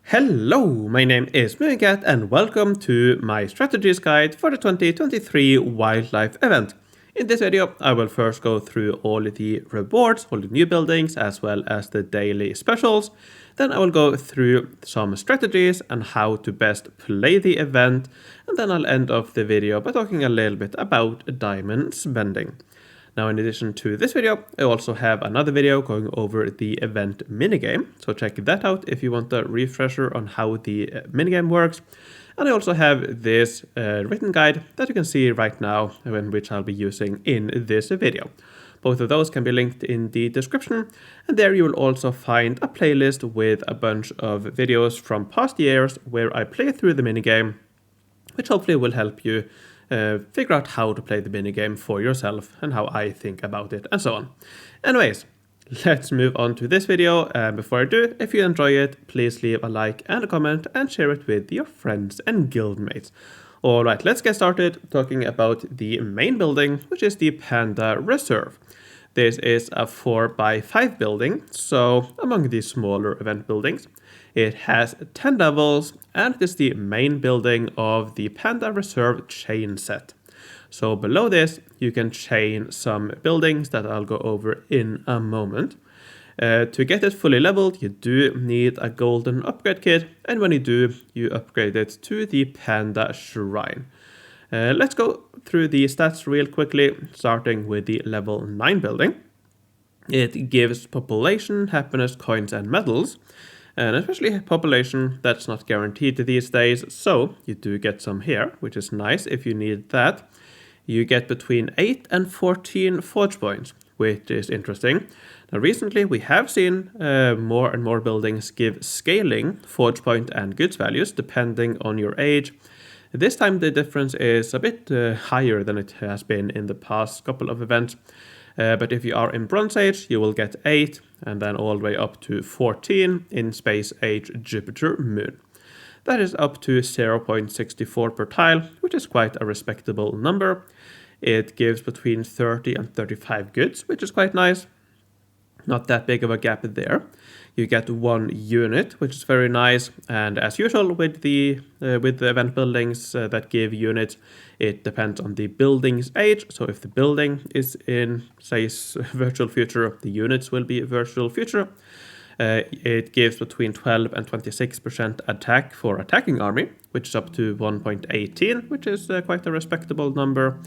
Hello, my name is Minigame and welcome to my strategies guide for the 2023 wildlife event. In this video, I will first go through all the rewards, all the new buildings, as well as the daily specials. Then I will go through some strategies and how to best play the event. And then I'll end off the video by talking a little bit about diamond spending. Now, in addition to this video, I also have another video going over the event minigame, so check that out if you want a refresher on how the minigame works. And I also have this written guide that you can see right now, which I'll be using in this video. Both of those can be linked in the description, and there you will also find a playlist with a bunch of videos from past years where I play through the minigame, which hopefully will help you figure out how to play the minigame for yourself and how I think about it and so on. Anyways, let's move on to this video. Before I do, if you enjoy it, please leave a like and a comment and share it with your friends and guildmates. Alright, let's get started talking about the main building, which is the Panda Reserve. This is a 4x5 building, so among the smaller event buildings. It has 10 levels, and it is the main building of the Panda Reserve chain set. So below this, you can chain some buildings that I'll go over in a moment. To get it fully leveled, you do need a golden upgrade kit, and when you do, you upgrade it to the Panda Shrine. Let's go through the stats real quickly, starting with the level 9 building. It gives population, happiness, coins, and medals. And especially population, that's not guaranteed these days, so you do get some here, which is nice if you need that. You get between 8 and 14 forge points, which is interesting. Now recently we have seen more and more buildings give scaling forge point and goods values depending on your age. This time the difference is a bit higher than it has been in the past couple of events. But if you are in Bronze Age, you will get 8, and then all the way up to 14 in Space Age Jupiter Moon. That is up to 0.64 per tile, which is quite a respectable number. It gives between 30 and 35 goods, which is quite nice. Not that big of a gap there. You get 1 unit, which is very nice, and as usual with the event buildings that give units, it depends on the building's age. So if the building is in, say, virtual future, the units will be virtual future. It gives between 12 and 26% attack for attacking army, which is up to 1.18, which is quite a respectable number.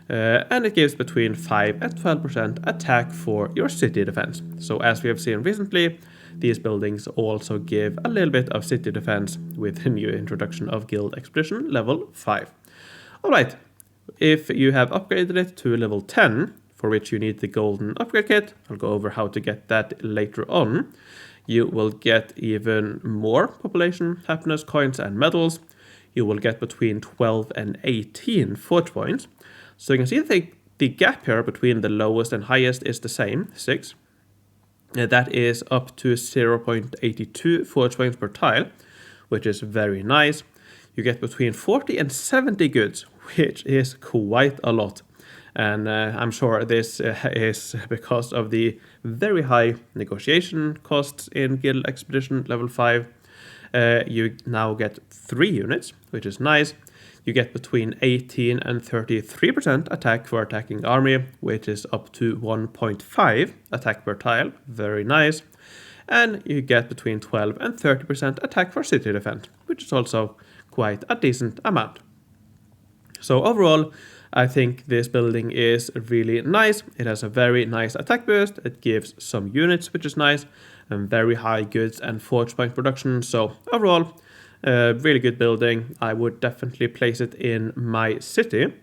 And it gives between 5 and 12% attack for your city defense. So as we have seen recently, these buildings also give a little bit of city defense with the new introduction of Guild Expedition level 5. Alright, if you have upgraded it to level 10, for which you need the golden upgrade kit, I'll go over how to get that later on, you will get even more population, happiness, coins, and medals. You will get between 12 and 18 forge points. So you can see the gap here between the lowest and highest is the same, 6. That is up to 0.82 forge points per tile, which is very nice. You get between 40 and 70 goods, which is quite a lot. And I'm sure this is because of the very high negotiation costs in Guild Expedition level 5. You now get 3 units, which is nice. You get between 18 and 33% attack for attacking army, which is up to 1.5 attack per tile. Very nice. And you get between 12 and 30% attack for city defense, which is also quite a decent amount. So overall, I think this building is really nice. It has a very nice attack boost. It gives some units, which is nice, and very high goods and forge point production. So overall, really good building. I would definitely place it in my city.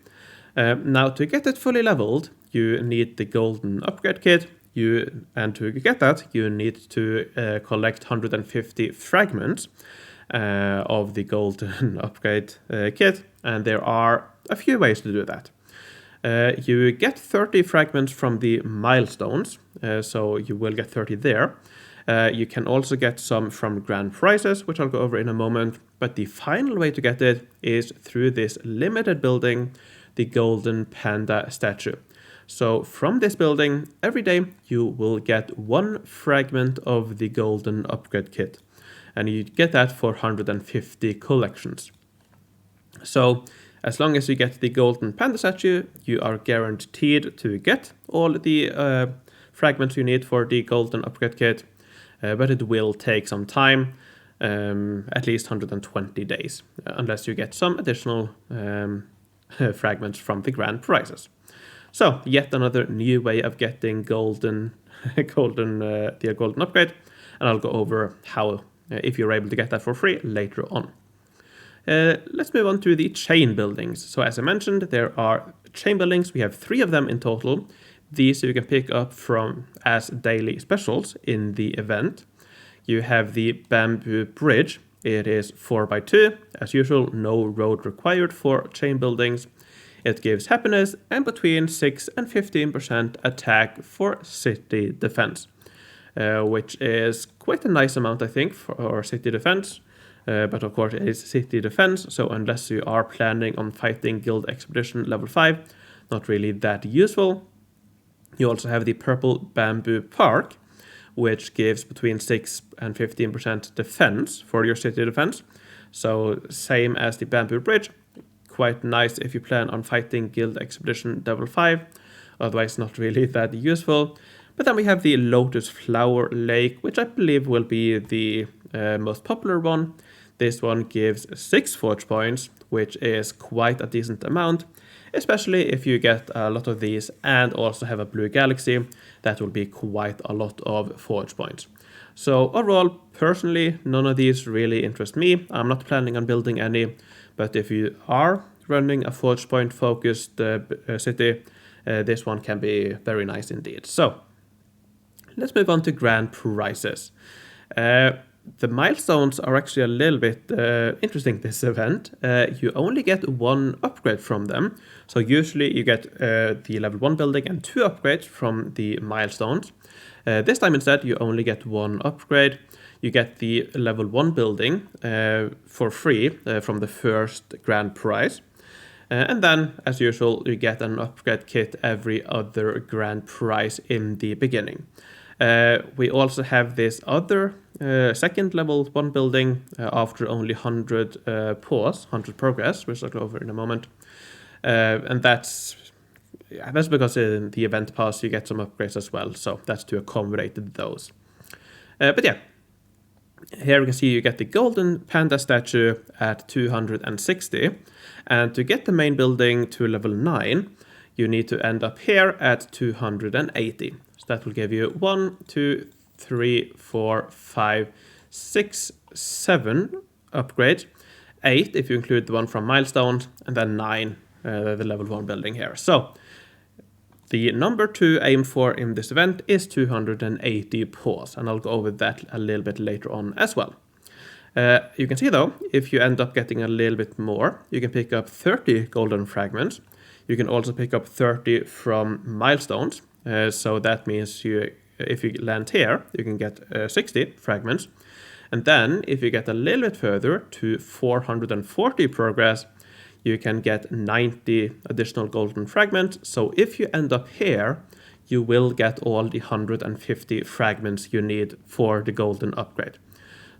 Now to get it fully leveled, you need the golden upgrade kit. And to get that, you need to collect 150 fragments of the golden upgrade kit. And there are a few ways to do that. You get 30 fragments from the Milestones, so you will get 30 there. You can also get some from grand prizes, which I'll go over in a moment. But the final way to get it is through this limited building, the Golden Panda statue. So from this building, every day you will get 1 fragment of the golden upgrade kit. and you get that for 150 collections. So as long as you get the golden panda statue, you are guaranteed to get all the fragments you need for the golden upgrade kit, but it will take some time, at least 120 days, unless you get some additional fragments from the grand prizes. So yet another new way of getting golden upgrade, and I'll go over how if you're able to get that for free later on. Let's move on to the chain buildings. So as I mentioned, there are chain buildings. We have 3 of them in total. These you can pick up from as daily specials in the event. You have the bamboo bridge. It is 4x2. As usual, no road required for chain buildings. It gives happiness and between 6 and 15% attack for city defense, which is quite a nice amount, I think, for city defense. But of course, it is city defense, so unless you are planning on fighting Guild Expedition level 5, not really that useful. You also have the purple bamboo park, which gives between 6 and 15% defense for your city defense. So same as the bamboo bridge. Quite nice if you plan on fighting Guild Expedition level 5, otherwise not really that useful. But then we have the Lotus Flower Lake, which I believe will be the most popular one. This one gives 6 forge points, which is quite a decent amount, especially if you get a lot of these and also have a blue galaxy. That will be quite a lot of forge points. So overall, personally, none of these really interest me. I'm not planning on building any, but if you are running a forge point focused city, this one can be very nice indeed. So let's move on to grand prizes. The milestones are actually a little bit interesting this event. You only get 1 upgrade from them. So usually you get the level 1 building and 2 upgrades from the milestones. This time instead you only get 1 upgrade. You get the level 1 building for free from the first grand prize. And then, as usual, you get an upgrade kit every other grand prize in the beginning. We also have this other second level 1 building after only 100 progress, which I'll go over in a moment. And that's because in the event pass you get some upgrades as well, so that's to accommodate those. But yeah, here we can see you get the golden panda statue at 260, and to get the main building to level 9, you need to end up here at 280. So that will give you 1, 2, 3, 4, 5, 6, 7 upgrades, 8 if you include the one from Milestones, and then 9 the level 1 building here. So the number to aim for in this event is 280 paws, and I'll go over that a little bit later on as well. You can see though, if you end up getting a little bit more, you can pick up 30 golden fragments. You can also pick up 30 from Milestones. So that means if you land here, you can get 60 fragments. And then if you get a little bit further to 440 progress, you can get 90 additional golden fragments. So if you end up here, you will get all the 150 fragments you need for the golden upgrade.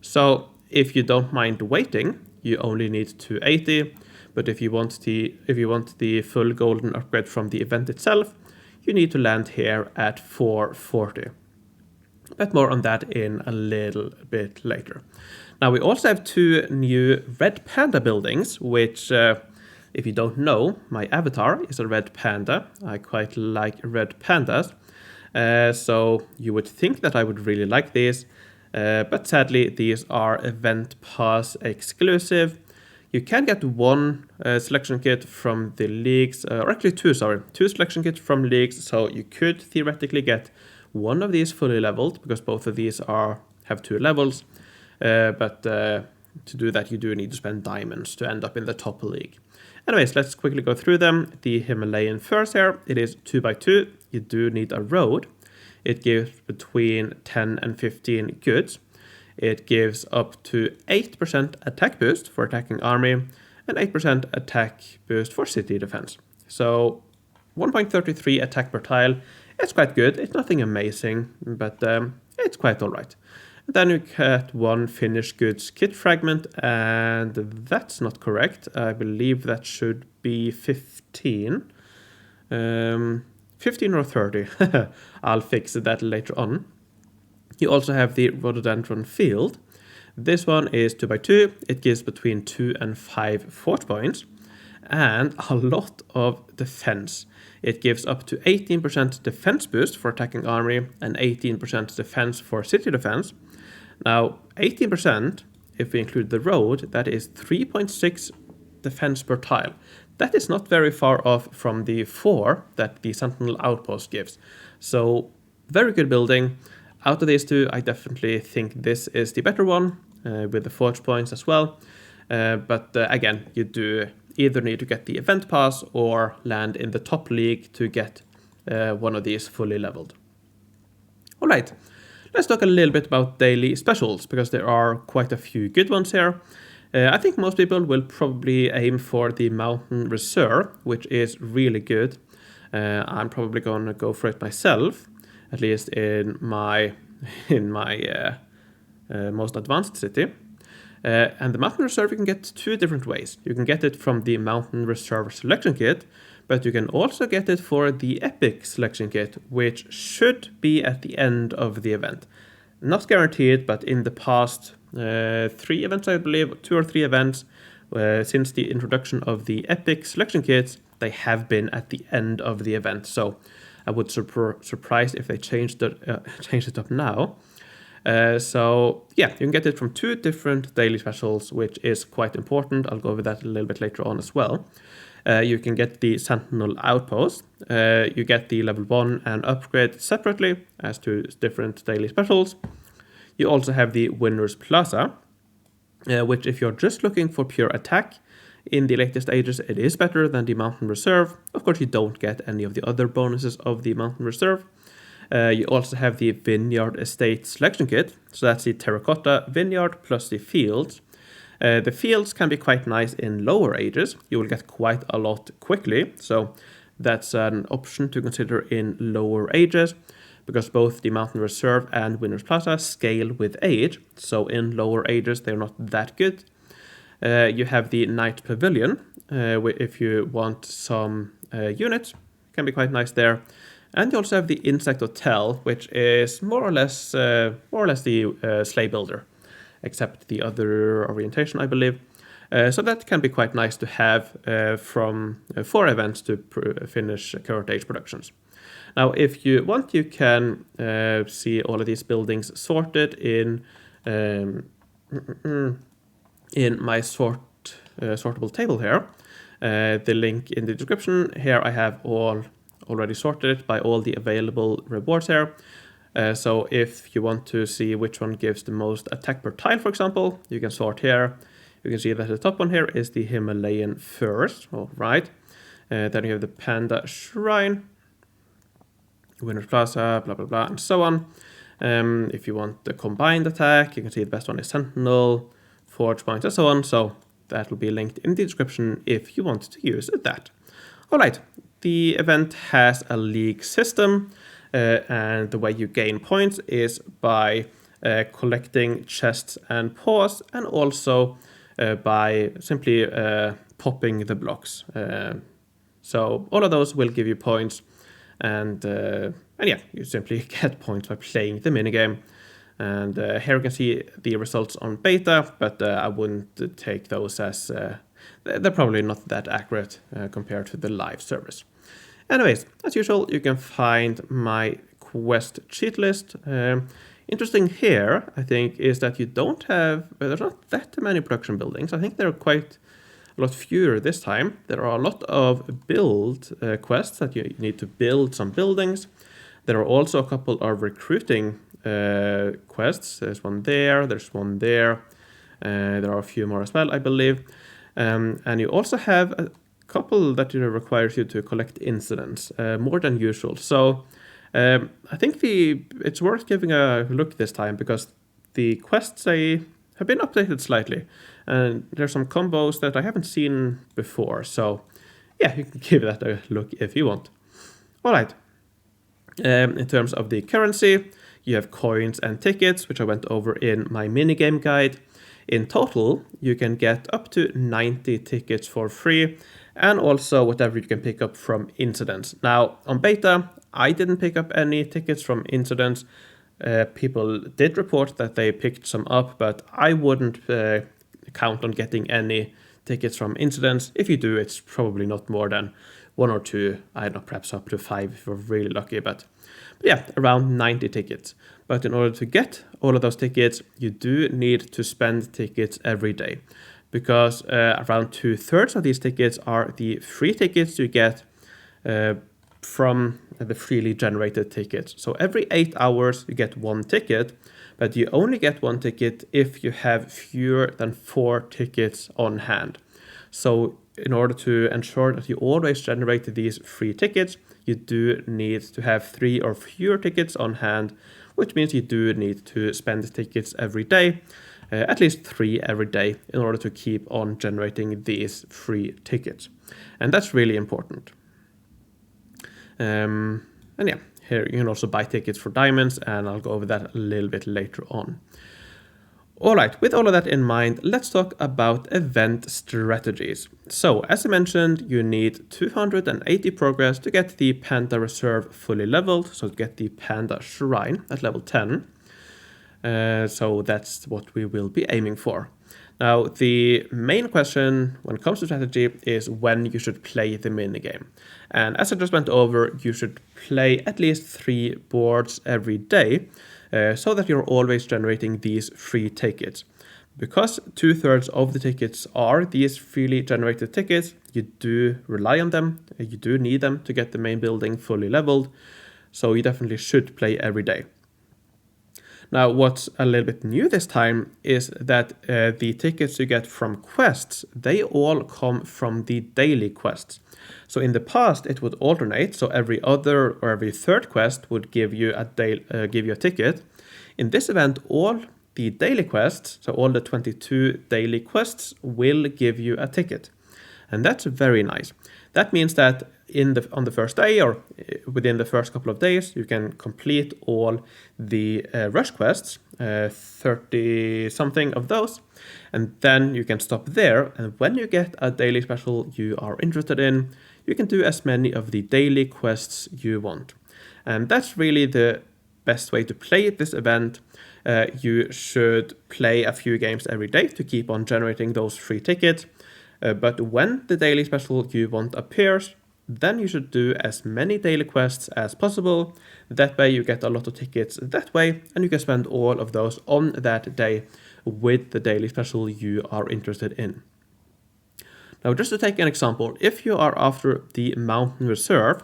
So if you don't mind waiting, you only need 280. But if you want the full golden upgrade from the event itself, you need to land here at 440. But more on that in a little bit later. Now we also have 2 new red panda buildings, which if you don't know, my avatar is a red panda. I quite like red pandas. So you would think that I would really like these. But sadly, these are event pass exclusive. You can get 1 selection kit from the leagues, or actually 2 selection kits from leagues. So you could theoretically get 1 of these fully leveled, because both of these have 2 levels. But to do that, you do need to spend diamonds to end up in the top league. Anyways, let's quickly go through them. The Himalayan Firs here, it is 2x2. You do need a road. It gives between 10 and 15 goods. It gives up to 8% attack boost for attacking army and 8% attack boost for city defense. So 1.33 attack per tile. It's quite good. It's nothing amazing, but it's quite alright. Then you get one finished goods kit fragment, and that's not correct. I believe that should be 15. 15 or 30. I'll fix that later on. You also have the Rhododendron Field. This one is 2x2. It gives between 2 and 5 fort points, and a lot of defense. It gives up to 18% defense boost for attacking army and 18% defense for city defense. Now, 18%, if we include the road, that is 3.6 defense per tile. That is not very far off from the 4 that the Sentinel Outpost gives. So, very good building. Out of these two, I definitely think this is the better one, with the forge points as well. But again, you do either need to get the event pass or land in the top league to get one of these fully leveled. Alright, let's talk a little bit about daily specials, because there are quite a few good ones here. I think most people will probably aim for the Mountain Reserve, which is really good. I'm probably going to go for it myself, at least in my most advanced city. And the Mountain Reserve you can get two different ways. You can get it from the Mountain Reserve selection kit, but you can also get it for the Epic selection kit, which should be at the end of the event. Not guaranteed, but in the past 3 events, I believe, 2 or 3 events, since the introduction of the Epic selection kits, they have been at the end of the event. So I would surprise if they changed it up now. So yeah, you can get it from 2 different daily specials, which is quite important. I'll go over that a little bit later on as well. You can get the Sentinel Outpost. You get the level 1 and upgrade separately as 2 different daily specials. You also have the Winner's Plaza, which if you're just looking for pure attack, in the latest ages it is better than the Mountain Reserve. Of course, you don't get any of the other bonuses of the Mountain Reserve. You also have the Vineyard Estate selection kit, so that's the Terracotta Vineyard plus the fields. The fields can be quite nice in lower ages. You will get quite a lot quickly, so that's an option to consider in lower ages, because both the Mountain Reserve and Winner's Plaza scale with age, so in lower ages they're not that good. You have the Night Pavilion, if you want some units, can be quite nice there. And you also have the Insect Hotel, which is more or less the Sleigh Builder, except the other orientation, I believe. So that can be quite nice to have from 4 events to finish current age productions. Now, if you want, you can see all of these buildings sorted in my sortable table here. The link in the description. Here I have all already sorted by all the available rewards here. So if you want to see which one gives the most attack per tile, for example, you can sort here. You can see that the top one here is the Himalayan Firs. All right. Then you have the Panda Shrine, Winner's Plaza, blah, blah, blah, and so on. If you want the combined attack, you can see the best one is Sentinel, Forge Points, and so on. So that will be linked in the description if you want to use that. All right. The event has a league system, and the way you gain points is by collecting chests and paws, and also by simply popping the blocks. So all of those will give you points, and yeah, you simply get points by playing the minigame. And here you can see the results on beta, but I wouldn't take those as they're probably not that accurate compared to the live service. Anyways, as usual, you can find my quest cheat list. Interesting here, I think, is that you don't have, there's not that many production buildings. I think there are quite a lot fewer this time. There are a lot of build quests that you need to build some buildings. There are also a couple of recruiting quests. There's one there, there's one there. There are a few more as well, I believe. And you also have a couple that requires you to collect incidents, more than usual. So I think it's worth giving a look this time, because the quests have been updated slightly, and there's some combos that I haven't seen before. So yeah, you can give that a look if you want. All right. In terms of the currency, you have coins and tickets, which I went over in my minigame guide. In total, you can get up to 90 tickets for free, and also whatever you can pick up from incidents. Now, on beta, I didn't pick up any tickets from incidents. People did report that they picked some up, but I wouldn't count on getting any tickets from incidents. If you do, it's probably not more than 1 or 2, I don't know, perhaps up to 5 if you're really lucky, but yeah, around 90 tickets. But in order to get all of those tickets, you do need to spend tickets every day, because around 2/3 of these tickets are the free tickets you get from the freely generated tickets. So every 8 hours you get 1 ticket, but you only get 1 ticket if you have fewer than 4 tickets on hand. So in order to ensure that you always generate these free tickets, you do need to have 3 or fewer tickets on hand, which means you do need to spend tickets every day, at least 3 every day, in order to keep on generating these free tickets. And that's really important. And yeah, here you can also buy tickets for diamonds, and I'll go over that a little bit later on. Alright, with all of that in mind, let's talk about event strategies. So, as I mentioned, you need 280 progress to get the Panda Reserve fully leveled, so to get the Panda Shrine at level 10. So that's what we will be aiming for. Now, the main question when it comes to strategy is when you should play the minigame. And as I just went over, you should play at least 3 boards every day, so that you're always generating these free tickets. Because 2/3 of the tickets are these freely generated tickets, you do rely on them, you do need them to get the main building fully leveled, so you definitely should play every day. Now, what's a little bit new this time is that the tickets you get from quests, they all come from the daily quests. So in the past, it would alternate. So every other or every third quest would give you a ticket. In this event, all the daily quests, so all the 22 daily quests, will give you a ticket. And that's very nice. That means that on the first day or within the first couple of days, you can complete all the rush quests, 30 something of those, and then you can stop there. And when you get a daily special you are interested in, you can do as many of the daily quests you want. And that's really the best way to play this event. You should play a few games every day to keep on generating those free tickets. But when the daily special you want appears, then you should do as many daily quests as possible. That way you get a lot of tickets that way, and you can spend all of those on that day with the daily special you are interested in. Now, just to take an example, if you are after the Mountain Reserve,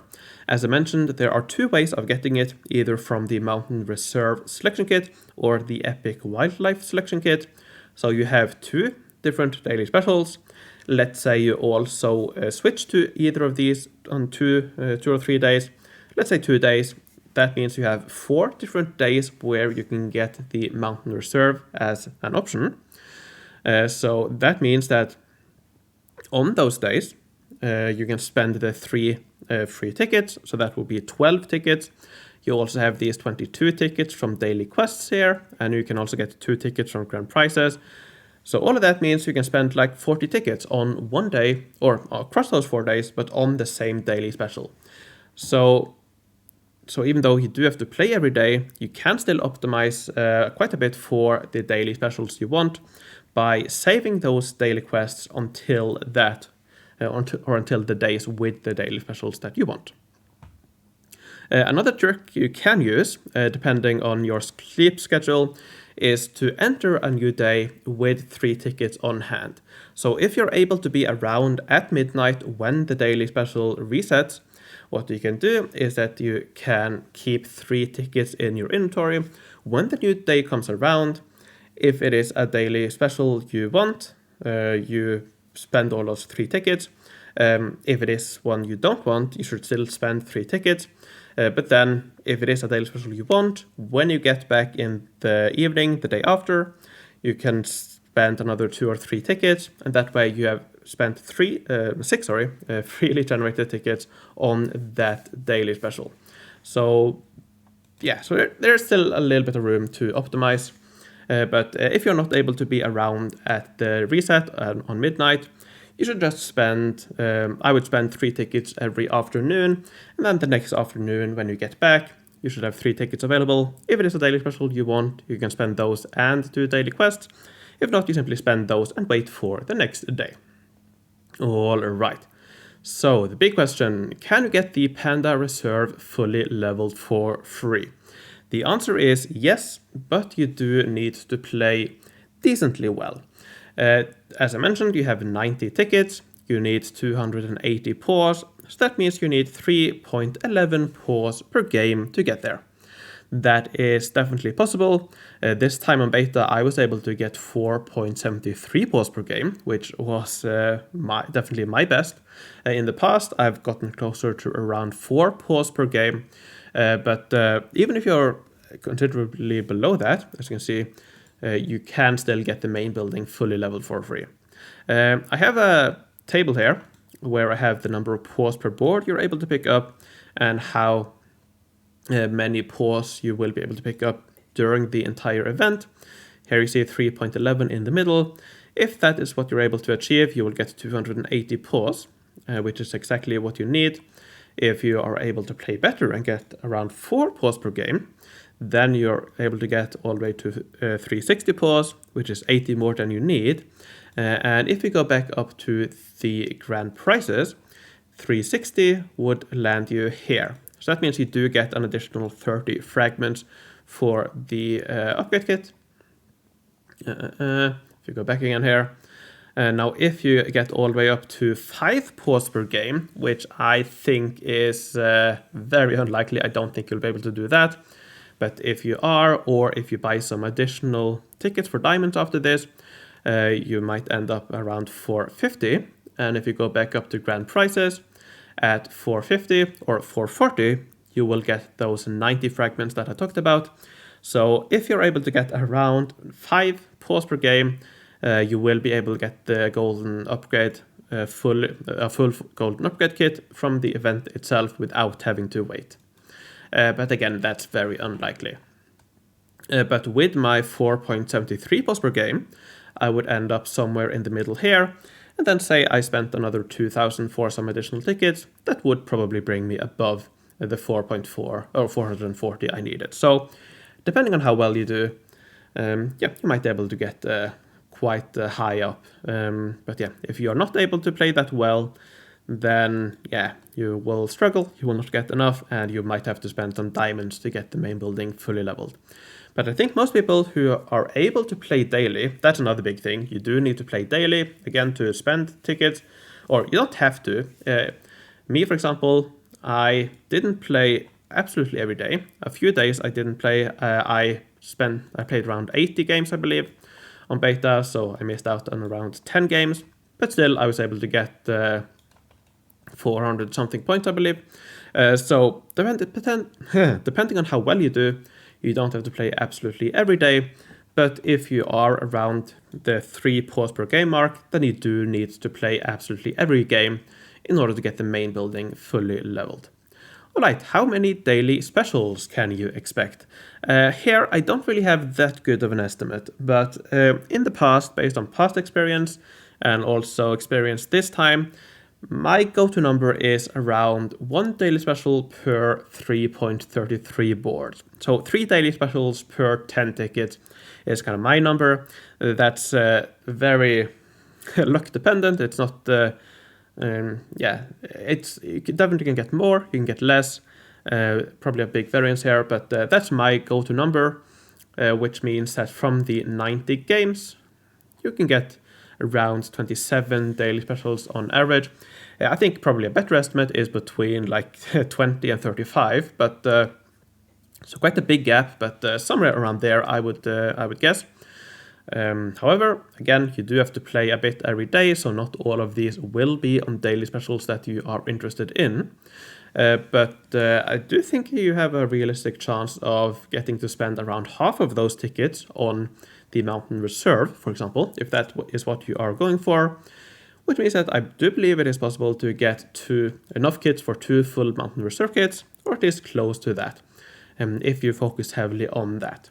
as I mentioned, there are 2 ways of getting it, either from the Mountain Reserve selection kit or the Epic Wildlife selection kit. So you have 2 different daily specials. Let's say you also switch to either of these on 2 or 3 days. Let's say 2 days. That means you have 4 different days where you can get the Mountain Reserve as an option. So that means that on those days, you can spend the 3 free tickets. So that will be 12 tickets. You also have these 22 tickets from daily quests here, and you can also get 2 tickets from grand prizes. So all of that means you can spend like 40 tickets on one day, or across those 4 days, but on the same daily special. So even though you do have to play every day, you can still optimize quite a bit for the daily specials you want by saving those daily quests until that, or until the days with the daily specials that you want. Another trick you can use, depending on your sleep schedule, is to enter a new day with 3 tickets on hand. So if you're able to be around at midnight when the daily special resets, what you can do is that you can keep 3 tickets in your inventory. When the new day comes around, if it is a daily special you want, you spend all those 3 tickets. If it is one you don't want, you should still spend 3 tickets. But then, if it is a daily special you want, when you get back in the evening, the day after, you can spend another 2 or 3 tickets, and that way you have spent 6 freely generated tickets on that daily special. So yeah, so there's still a little bit of room to optimize. But if you're not able to be around at the reset on midnight, you should just spend, I would spend 3 tickets every afternoon, and then the next afternoon when you get back, you should have 3 tickets available. If it is a daily special you want, you can spend those and do daily quests. If not, you simply spend those and wait for the next day. All right. So the big question, can you get the Panda Reserve fully leveled for free? The answer is yes, but you do need to play decently well. As I mentioned, you have 90 tickets, you need 280 paws, so that means you need 3.11 paws per game to get there. That is definitely possible. This time on beta, I was able to get 4.73 paws per game, which was definitely my best. In the past, I've gotten closer to around 4 paws per game, but even if you're considerably below that, as you can see, you can still get the main building fully leveled for free. I have a table here where I have the number of paws per board you're able to pick up and how many paws you will be able to pick up during the entire event. Here you see 3.11 in the middle. If that is what you're able to achieve, you will get 280 paws, which is exactly what you need. If you are able to play better and get around 4 paws per game, then you're able to get all the way to 360 paws, which is 80 more than you need. And if you go back up to the grand prizes, 360 would land you here. So that means you do get an additional 30 fragments for the upgrade kit. If you go back again here. Now, if you get all the way up to 5 paws per game, which I think is very unlikely, I don't think you'll be able to do that. But if you are, or if you buy some additional tickets for diamonds after this, you might end up around 450. And if you go back up to grand prizes at 450 or 440, you will get those 90 fragments that I talked about. So if you're able to get around 5 paws per game, you will be able to get the golden upgrade, a full golden upgrade kit from the event itself without having to wait. But again, that's very unlikely. But with my 4.73 paws per game, I would end up somewhere in the middle here, and then say I spent another 2,000 for some additional tickets. That would probably bring me above the 4.4 or 440 I needed. So depending on how well you do, you might be able to get quite high up. But yeah, if you're not able to play that well, then yeah, you will struggle, you will not get enough, and you might have to spend some diamonds to get the main building fully leveled. But I think most people who are able to play daily, that's another big thing. You do need to play daily, again, to spend tickets, or you don't have to. Me, for example, I didn't play absolutely every day. A few days I didn't play. I played around 80 games, I believe, on beta, so I missed out on around 10 games. But still, I was able to get 400 something points, I believe. So depending on how well you do, you don't have to play absolutely every day. But if you are around the 3 paws per game mark, then you do need to play absolutely every game in order to get the main building fully leveled. Alright, how many daily specials can you expect? Here I don't really have that good of an estimate, but in the past, based on past experience and also experience this time, my go-to number is around 1 daily special per 3.33 boards. So 3 daily specials per 10 tickets is kind of my number. That's very luck dependent. It's not, you definitely can get more, you can get less. Probably a big variance here, but that's my go-to number, which means that from the 90 games, you can get around 27 daily specials on average. I think probably a better estimate is between like 20 and 35, but so quite a big gap, but somewhere around there I would guess. However, again, you do have to play a bit every day, so not all of these will be on daily specials that you are interested in. But I do think you have a realistic chance of getting to spend around half of those tickets on the Mountain Reserve, for example, if that is what you are going for, which means that I do believe it is possible to get enough kits for 2 full Mountain Reserve kits, or at least close to that. if you focus heavily on that.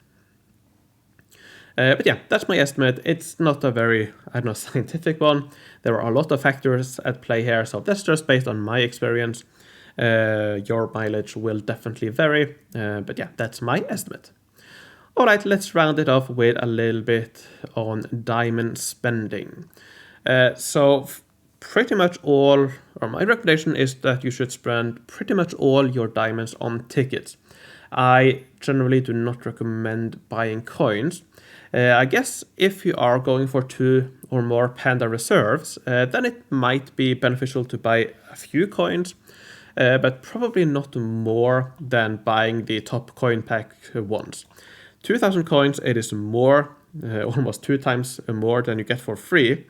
But yeah, that's my estimate. It's not a very, scientific one. There are a lot of factors at play here, so that's just based on my experience. Your mileage will definitely vary, but yeah, that's my estimate. All right, let's round it off with a little bit on diamond spending. So pretty much all, or my recommendation is that you should spend pretty much all your diamonds on tickets. I generally do not recommend buying coins. I guess if you are going for 2 or more Panda Reserves, then it might be beneficial to buy a few coins, but probably not more than buying the top coin pack ones. 2,000 coins, it is more, almost 2 times more than you get for free.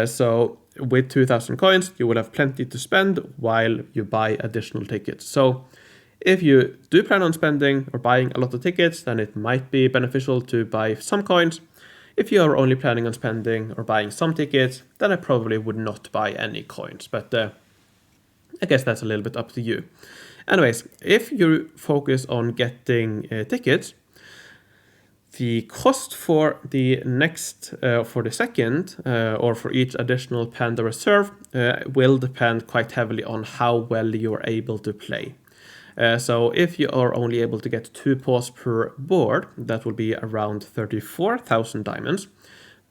So with 2,000 coins, you will have plenty to spend while you buy additional tickets. So if you do plan on spending or buying a lot of tickets, then it might be beneficial to buy some coins. If you are only planning on spending or buying some tickets, then I probably would not buy any coins. But I guess that's a little bit up to you. Anyways, if you focus on getting tickets, the cost for the next, for the second, or for each additional Panda Reserve will depend quite heavily on how well you are able to play. So if you are only able to get 2 paws per board, that will be around 34,000 diamonds.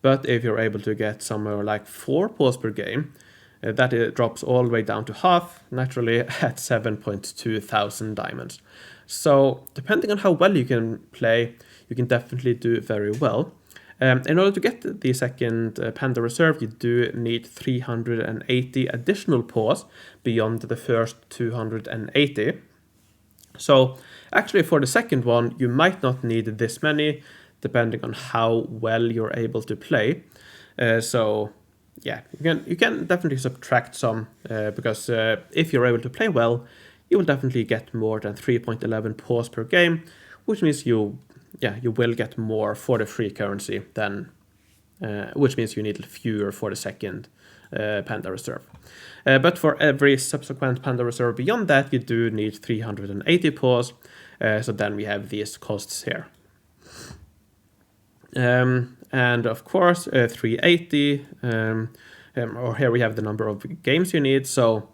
But if you're able to get somewhere like 4 paws per game, that it drops all the way down to half, naturally at 7.2 thousand diamonds. So depending on how well you can play, you can definitely do very well. In order to get the second Panda Reserve, you do need 380 additional paws beyond the first 280. So actually for the second one, you might not need this many, depending on how well you're able to play. So yeah, you can definitely subtract some, because if you're able to play well, you will definitely get more than 3.11 paws per game, which means you will get more for the free currency than, which means you need fewer for the second Panda Reserve. But for every subsequent Panda Reserve beyond that, you do need 380 paws. So then we have these costs here. And of course, 380, or here we have the number of games you need. So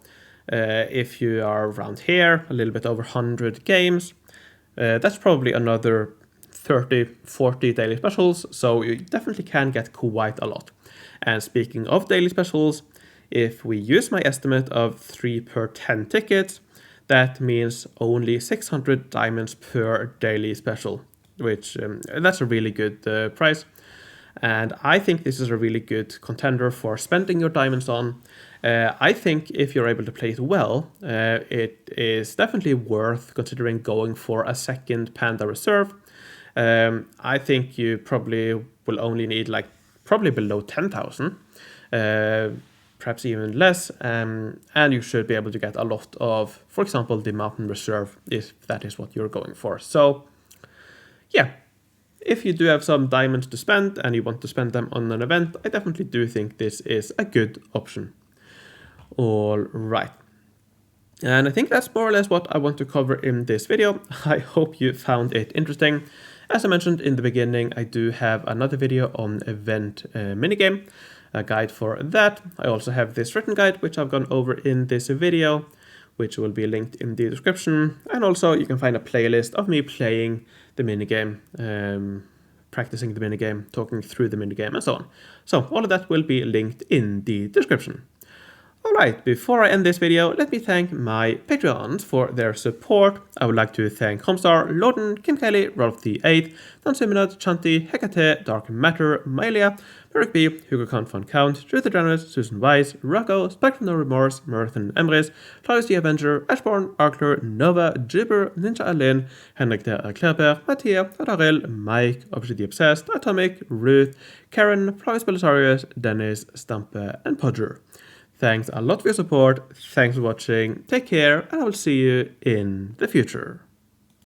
if you are around here, a little bit over 100 games, that's probably another 30, 40 daily specials. So you definitely can get quite a lot. And speaking of daily specials, if we use my estimate of 3 per 10 tickets, that means only 600 diamonds per daily special, which that's a really good price. And I think this is a really good contender for spending your diamonds on. I think if you're able to play it well, it is definitely worth considering going for a second Panda Reserve. I think you probably will only need probably below 10,000, perhaps even less, and you should be able to get a lot of, for example, the Mountain Reserve, if that is what you're going for. So yeah, if you do have some diamonds to spend and you want to spend them on an event, I definitely do think this is a good option. All right. And I think that's more or less what I want to cover in this video. I hope you found it interesting. As I mentioned in the beginning, I do have another video on event minigame, a guide for that. I also have this written guide, which I've gone over in this video, which will be linked in the description. And also you can find a playlist of me playing the minigame, practicing the minigame, talking through the minigame and so on. So all of that will be linked in the description. Alright, before I end this video, let me thank my Patreons for their support. I would like to thank Homestar, Loden, Kim Kelly, Rolf the 8th, Dan Simonad, Chanti, Hekate, Dark Matter, Maelia, Merrick B, Hugo Khan von Count, Judith Generous, Susan Weiss, Rocco, Spectrum No Remorse, Merthen Emrys, Claudius the Avenger, Ashborn, Arkler, Nova, Jibber, Ninja Alin, Henrik der Erklärper, Mattia, Adarel, Mike, Obsidian Obsessed, Atomic, Ruth, Karen, Flavius Belisarius, Dennis, Stampe, and Podger. Thanks a lot for your support, thanks for watching, take care, and I will see you in the future.